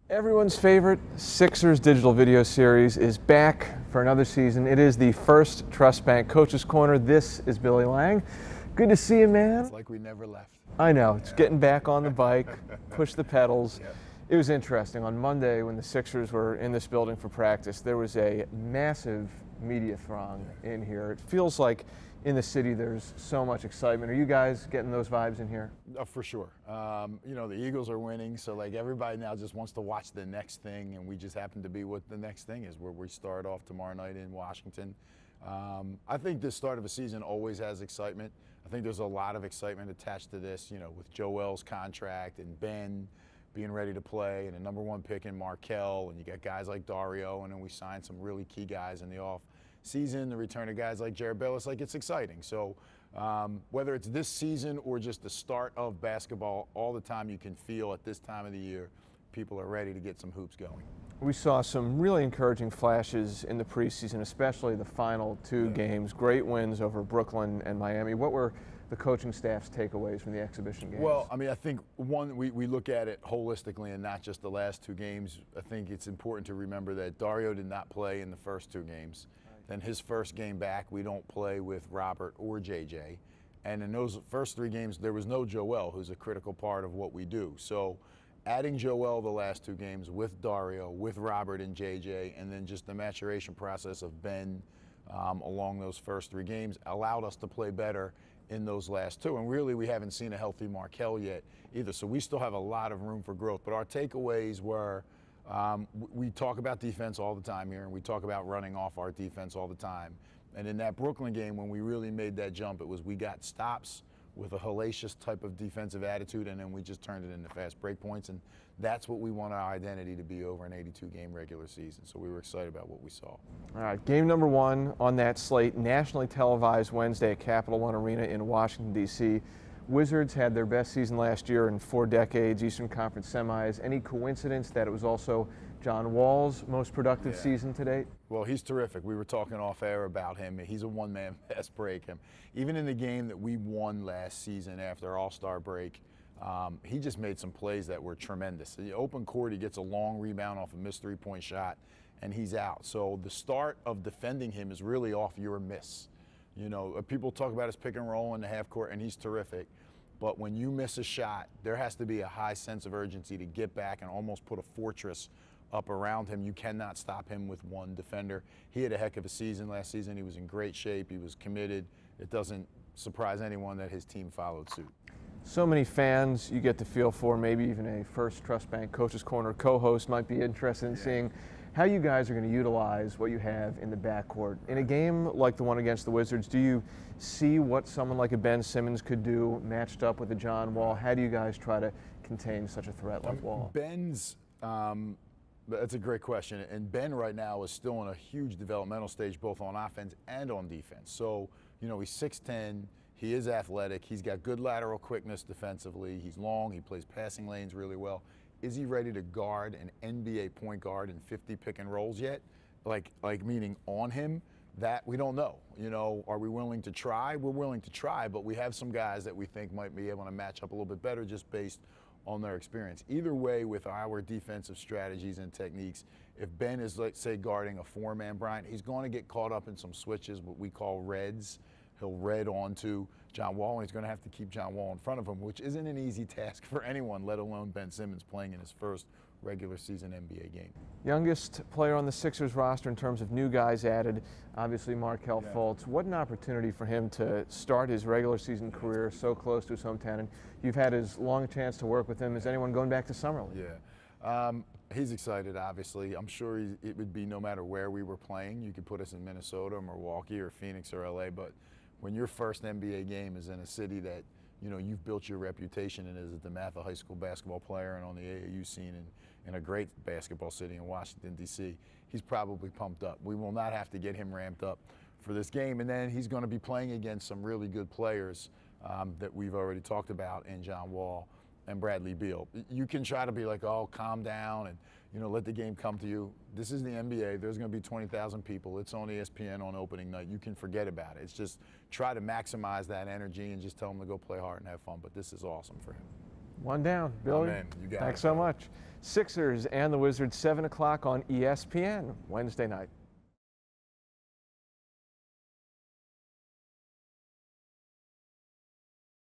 Everyone's favorite Sixers digital video series is back for another season. It is the Firstrust Bank Coach's Corner. This is Billy Lange. Good to see you, man. It's like we never left. I know. It's getting back on the bike, push the pedals. Yep. It was interesting. On Monday, when the Sixers were in this building for practice, there was a massive media throng in here. It feels like in the city there's so much excitement. Are you guys getting those vibes in here? For sure. You know, the Eagles are winning, so like everybody now just wants to watch the next thing, and we just happen to be what the next thing is, where we start off tomorrow night in Washington. I think this start of a season always has excitement. I think there's a lot of excitement attached to this, you know, with Joel's contract and Ben being ready to play and a #1 pick in Markelle, and you got guys like Dario, and then we signed some really key guys in the off season, the return of guys like Jared Bellis, like it's exciting. So whether it's this season or just the start of basketball, all the time you can feel at this time of the year, people are ready to get some hoops going. We saw some really encouraging flashes in the preseason, especially the final two games. Great wins over Brooklyn and Miami. What were the coaching staff's takeaways from the exhibition games? Well, I mean, I think one, we look at it holistically and not just the last two games. I think it's important to remember that Dario did not play in the first two games. Then his first game back, we don't play with Robert or JJ. And in those first three games, there was no Joel, who's a critical part of what we do. So adding Joel the last two games with Dario, with Robert and JJ, and then just the maturation process of Ben along those first three games allowed us to play better in those last two. And really, we haven't seen a healthy Markelle yet either. So we still have a lot of room for growth. But our takeaways were, we talk about defense all the time here, and we talk about running off our defense all the time. And in that Brooklyn game, when we really made that jump, it was we got stops with a hellacious type of defensive attitude, and then we just turned it into fast break points. And that's what we want our identity to be over an 82-game regular season. So we were excited about what we saw. All right, game #1 on that slate, nationally televised Wednesday at Capital One Arena in Washington, D.C. Wizards had their best season last year in 4 decades, Eastern Conference semis. Any coincidence that it was also John Wall's most productive season to date? Well, he's terrific. We were talking off air about him. He's a one-man fast break. Even in the game that we won last season after All-Star break, he just made some plays that were tremendous. In the open court, he gets a long rebound off a missed three-point shot, and he's out. So the start of defending him is really off your miss. You know, people talk about his pick and roll in the half court, and he's terrific. But when you miss a shot, there has to be a high sense of urgency to get back and almost put a fortress up around him. You cannot stop him with one defender. He had a heck of a season last season. He was in great shape. He was committed. It doesn't surprise anyone that his team followed suit. So many fans you get to feel for, maybe even a Firstrust Bank Coach's Corner co-host might be interested in seeing how you guys are going to utilize what you have in the backcourt. In a game like the one against the Wizards, do you see what someone like a Ben Simmons could do matched up with a John Wall? How do you guys try to contain such a threat like Wall? Ben's, that's a great question. And Ben right now is still in a huge developmental stage, both on offense and on defense. So, you know, he's 6'10", he is athletic, he's got good lateral quickness defensively, he's long, he plays passing lanes really well. Is he ready to guard an NBA point guard in 50 pick and rolls yet? Like meaning on him? That we don't know. You know, are we willing to try? We're willing to try, but we have some guys that we think might be able to match up a little bit better just based on their experience. Either way, with our defensive strategies and techniques, if Ben is, let's say, guarding a 4-man Bryant, he's going to get caught up in some switches, what we call reds. He'll red onto John Wall, and he's going to have to keep John Wall in front of him, which isn't an easy task for anyone, let alone Ben Simmons playing in his first regular season NBA game. Youngest player on the Sixers roster in terms of new guys added, obviously Markelle Fultz. What an opportunity for him to start his regular season career so close to his hometown. And you've had as long a chance to work with him as anyone going back to Summer League. Yeah. He's excited, obviously. I'm sure it would be no matter where we were playing. You could put us in Minnesota or Milwaukee or Phoenix or LA, but when your first NBA game is in a city that, you know, you've built your reputation in as a DeMatha high school basketball player and on the AAU scene in a great basketball city in Washington, D.C., he's probably pumped up. We will not have to get him ramped up for this game. And then he's going to be playing against some really good players that we've already talked about in John Wall and Bradley Beal. You can try to be like, oh, calm down and, you know, let the game come to you. This is the NBA. There's going to be 20,000 people. It's on ESPN on opening night. You can forget about it. It's just try to maximize that energy and just tell them to go play hard and have fun. But this is awesome for him. One down, Billy. Oh, man, you got Thanks it. so much. Sixers and the Wizards, 7 o'clock on ESPN Wednesday night.